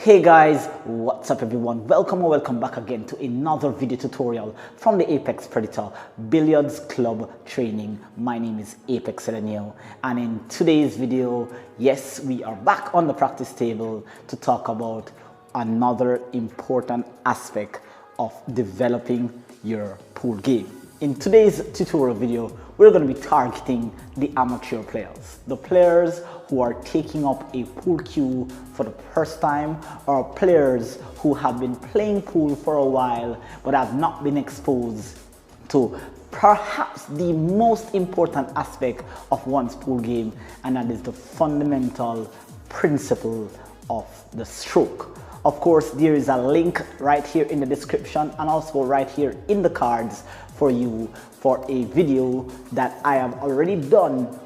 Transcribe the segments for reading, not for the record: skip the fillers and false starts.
Hey guys, what's up everyone? Welcome back again to another video tutorial from the Apex Predator Billiards Club Training. My name is Apex Predator, and in today's video, yes, we are back on the practice table to talk about another important aspect of developing your pool game. In today's tutorial video, we're going to be targeting the amateur players, the players who are taking up a pool cue for the first time, or players who have been playing pool for a while but have not been exposed to perhaps the most important aspect of one's pool game, and that is the fundamental principle of the stroke. Of course, there is a link right here in the description and also right here in the cards for you for a video that I have already done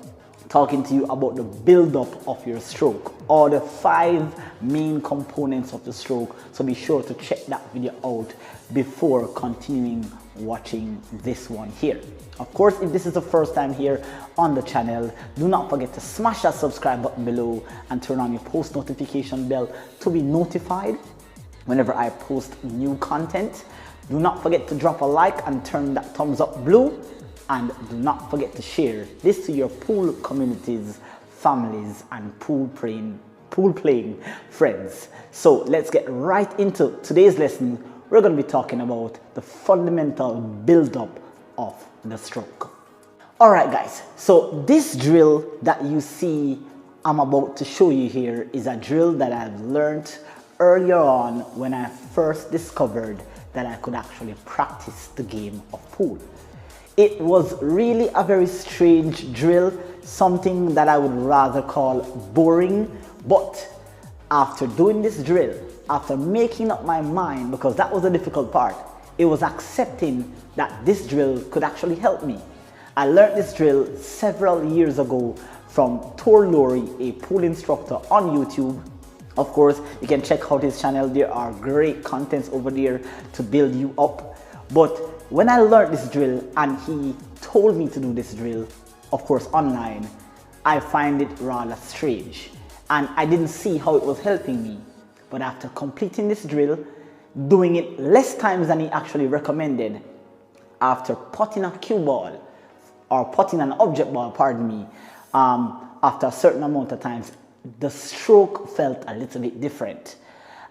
talking to you about the build-up of your stroke, or the 5 main components of the stroke. So be sure to check that video out before continuing watching this one here. Of course, if this is the first time here on the channel, do not forget to smash that subscribe button below and turn on your post notification bell to be notified whenever I post new content. Do not forget to drop a like and turn that thumbs up blue, and do not forget to share this to your pool communities, families, and pool playing friends. So let's get right into today's lesson. We're going to be talking about the fundamental build-up of the stroke. Alright guys, so this drill that you see I'm about to show you here is a drill that I've learned earlier on when I first discovered that I could actually practice the game of pool. It was really a very strange drill, something that I would rather call boring, but after doing this drill, after making up my mind, because that was the difficult part, it was accepting that this drill could actually help me. I learned this drill several years ago from TOR LOWRY, a pool instructor on YouTube. Of course, you can check out his channel. There are great contents over there to build you up. But when I learned this drill and he told me to do this drill, of course online, I find it rather strange. And I didn't see how it was helping me. But after completing this drill, doing it less times than he actually recommended, after putting a cue ball, or putting an object ball, pardon me, after a certain amount of times, the stroke felt a little bit different.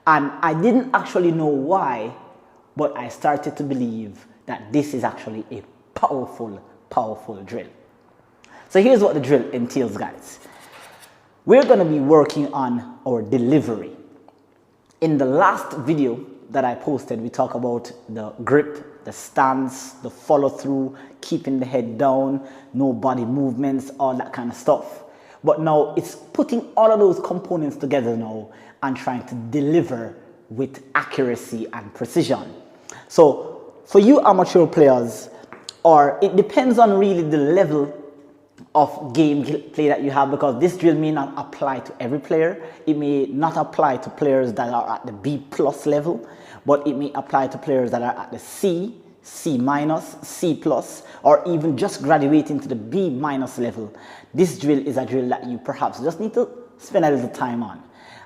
And I didn't actually know why, but I started to believe that this is actually a powerful drill. So here's what the drill entails, guys. We're going to be working on our delivery. In the last video that I posted, we talk about the grip, the stance, the follow through, keeping the head down, no body movements, all that kind of stuff. But now it's putting all of those components together now and trying to deliver with accuracy and precision. So for you amateur players, or it depends on really the level of game play that you have, because this drill may not apply to every player. It may not apply to players that are at the B+ level, but it may apply to players that are at the C, C-, C+, or even just graduating to the B- level. This drill is a drill that you perhaps just need to spend a little time on.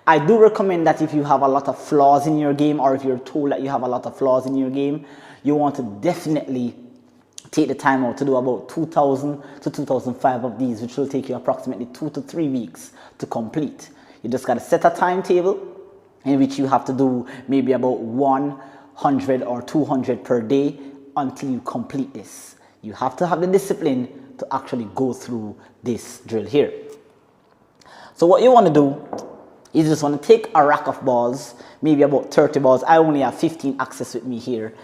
I do recommend that if you have a lot of flaws in your game, or if you're told that you have a lot of flaws in your game, you want to definitely take the time out to do about 2,000 to 2,005 of these, which will take you approximately 2 to 3 weeks to complete. You just got to set a timetable in which you have to do maybe about 100 or 200 per day until you complete this. You have to have the discipline to actually go through this drill here. So what you want to do is just want to take a rack of balls, maybe about 30 balls. I only have 15 access with me here.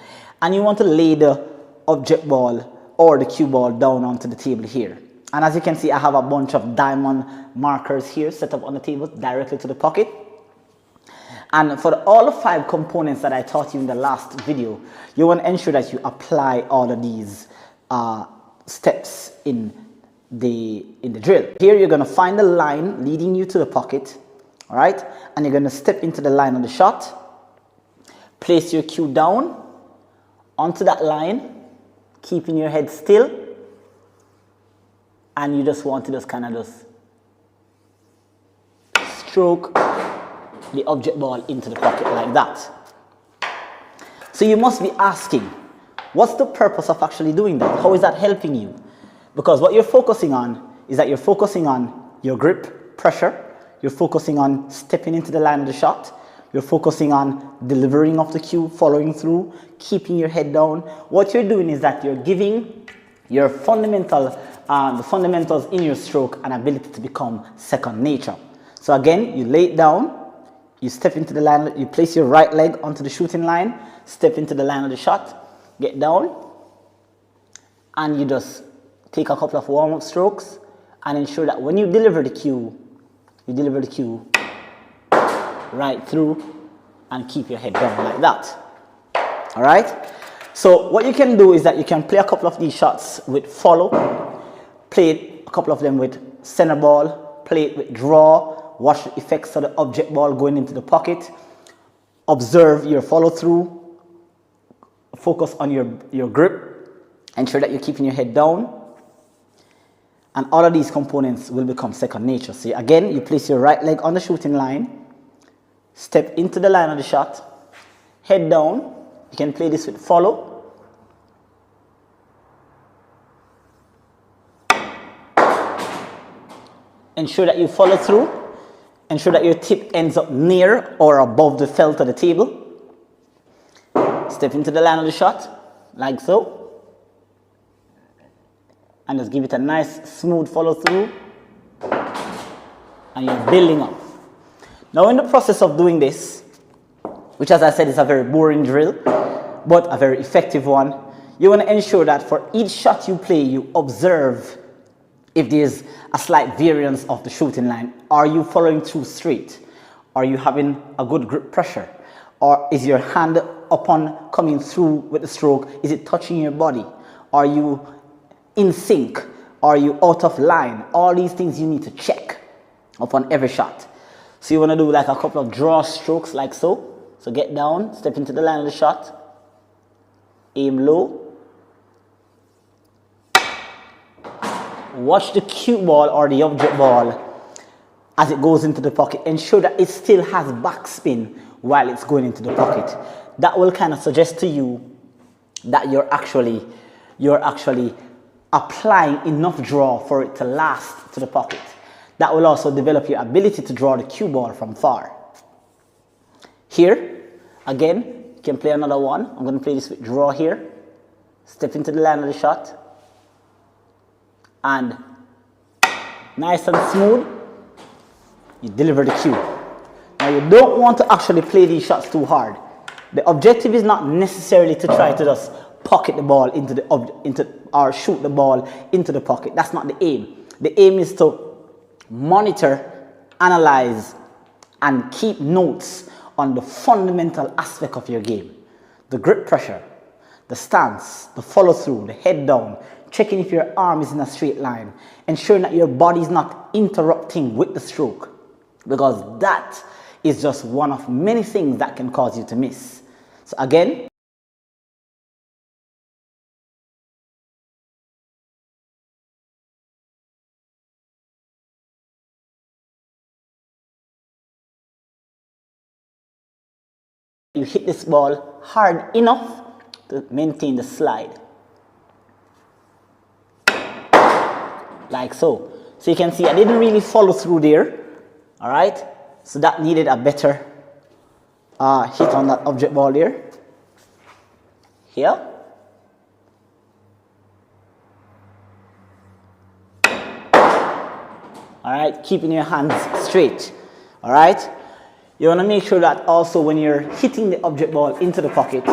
And you want to lay the object ball or the cue ball down onto the table here. And as you can see, I have a bunch of diamond markers here set up on the table directly to the pocket. And for all the 5 components that I taught you in the last video, you want to ensure that you apply all of these steps in the drill. Here you're going to find the line leading you to the pocket, all right? And you're going to step into the line of the shot, place your cue down onto that line, keeping your head still, and you just want to just kind of just stroke the object ball into the pocket like that. So you must be asking, what's the purpose of actually doing that? How is that helping you? Because what you're focusing on is that you're focusing on your grip pressure, you're focusing on stepping into the line of the shot, you're focusing on delivering of the cue, following through, keeping your head down. What you're doing is that you're giving your the fundamentals in your stroke an ability to become second nature. So again, you lay it down, you step into the line, you place your right leg onto the shooting line, step into the line of the shot, get down, and you just take a couple of warm-up strokes and ensure that when you deliver the cue right through and keep your head down like that. All right? So what you can do is that you can play a couple of these shots with follow, play a couple of them with center ball, play it with draw, watch the effects of the object ball going into the pocket, observe your follow through, focus on your grip, ensure that you're keeping your head down, and all of these components will become second nature. See, again, you place your right leg on the shooting line, step into the line of the shot, head down. You can play this with follow. Ensure that you follow through. Ensure that your tip ends up near or above the felt of the table. Step into the line of the shot, like so. And just give it a nice smooth follow through. And you're building up. Now in the process of doing this, which as I said is a very boring drill, but a very effective one, you want to ensure that for each shot you play, you observe if there's a slight variance of the shooting line. Are you following through straight? Are you having a good grip pressure? Or is your hand upon coming through with the stroke, is it touching your body? Are you in sync? Are you out of line? All these things you need to check upon every shot. So you want to do like a couple of draw strokes like so. So get down, step into the line of the shot, aim low. Watch the cue ball or the object ball as it goes into the pocket. Ensure that it still has backspin while it's going into the pocket. That will kind of suggest to you that you're actually applying enough draw for it to last to the pocket. That will also develop your ability to draw the cue ball from far. Here, again, you can play another one. I'm going to play this with draw here. Step into the line of the shot. And nice and smooth, you deliver the cue. Now you don't want to actually play these shots too hard. The objective is not necessarily to try to just pocket the ball or shoot the ball into the pocket. That's not the aim. The aim is to monitor, analyze, and keep notes on the fundamental aspect of your game. The grip pressure, the stance, the follow through, the head down, checking if your arm is in a straight line, ensuring that your body is not interrupting with the stroke, because that is just one of many things that can cause you to miss. So again, you hit this ball hard enough to maintain the slide. Like so. So you can see I didn't really follow through there. Alright? So that needed a better hit on that object ball there. Here. Alright? Keeping your hands straight. Alright? You want to make sure that also when you're hitting the object ball into the pocket,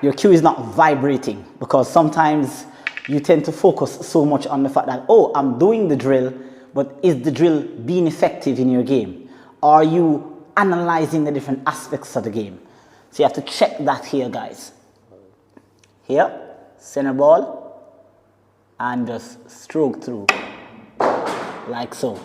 your cue is not vibrating, because sometimes you tend to focus so much on the fact that, oh, I'm doing the drill, but is the drill being effective in your game? Are you analyzing the different aspects of the game? So you have to check that here, guys. Here, center ball, and just stroke through, like so.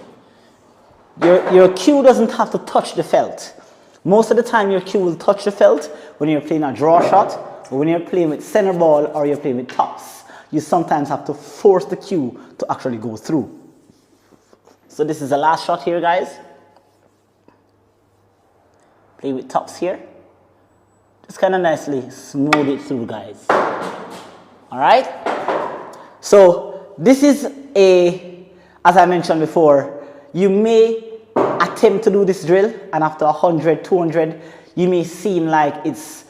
Your cue doesn't have to touch the felt. Most of the time your cue will touch the felt when you're playing a draw shot, or when you're playing with center ball or you're playing with tops. You sometimes have to force the cue to actually go through. So this is the last shot here, guys. play with tops here. Just kind of nicely smooth it through, guys. All right. So this is as I mentioned before, you may attempt to do this drill, and after 100, 200, you may seem like it's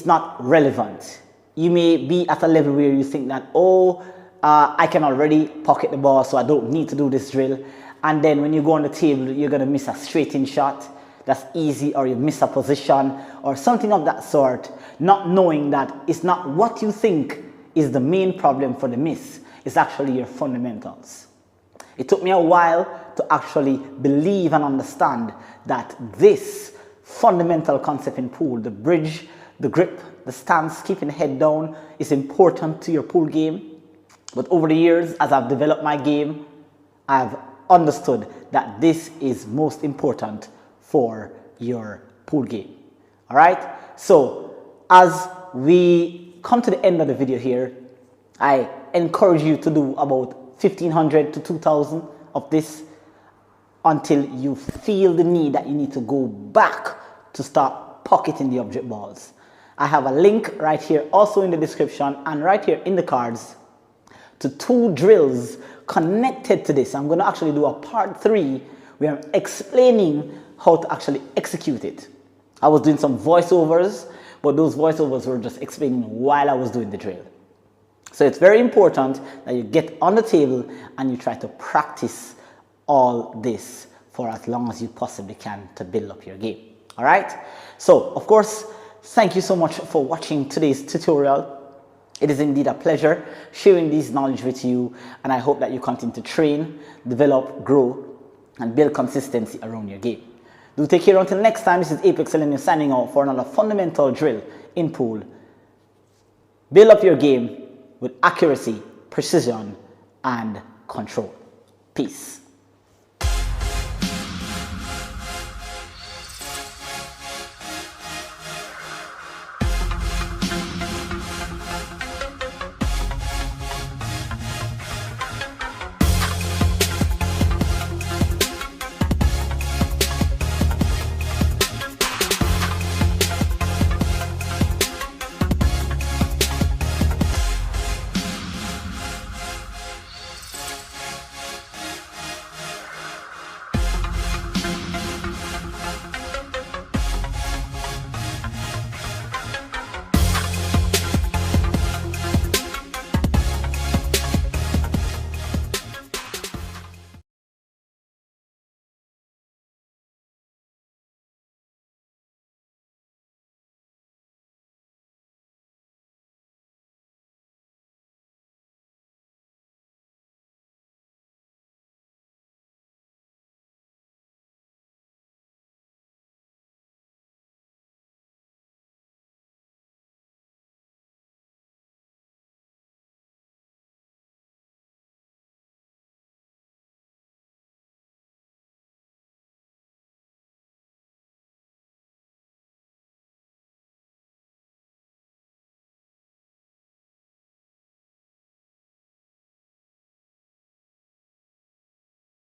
not relevant. You may be at a level where you think that, oh, I can already pocket the ball, so I don't need to do this drill. And then when you go on the table, you're going to miss a straight-in shot that's easy, or you miss a position or something of that sort, not knowing that it's not what you think is the main problem for the miss. It's actually your fundamentals. It took me a while to actually believe and understand that this fundamental concept in pool, the bridge, the grip, the stance, keeping the head down, is important to your pool game. But over the years, as I've developed my game, I've understood that this is most important for your pool game. All right? So as we come to the end of the video here, I encourage you to do about 1,500 to 2,000 of this until you feel the need that you need to go back to start pocketing the object balls. I have a link right here also in the description and right here in the cards to 2 drills connected to this. I'm going to actually do a part 3 where I'm explaining how to actually execute it. I was doing some voiceovers, but those voiceovers were just explaining while I was doing the drill. So it's very important that you get on the table and you try to practice all this for as long as you possibly can to build up your game. All right? So, of course, thank you so much for watching today's tutorial. It is indeed a pleasure sharing this knowledge with you, and I hope that you continue to train, develop, grow, and build consistency around your game. Do take care until next time. This is Apex Selenium signing out for another fundamental drill in pool. Build up your game with accuracy, precision, and control. Peace.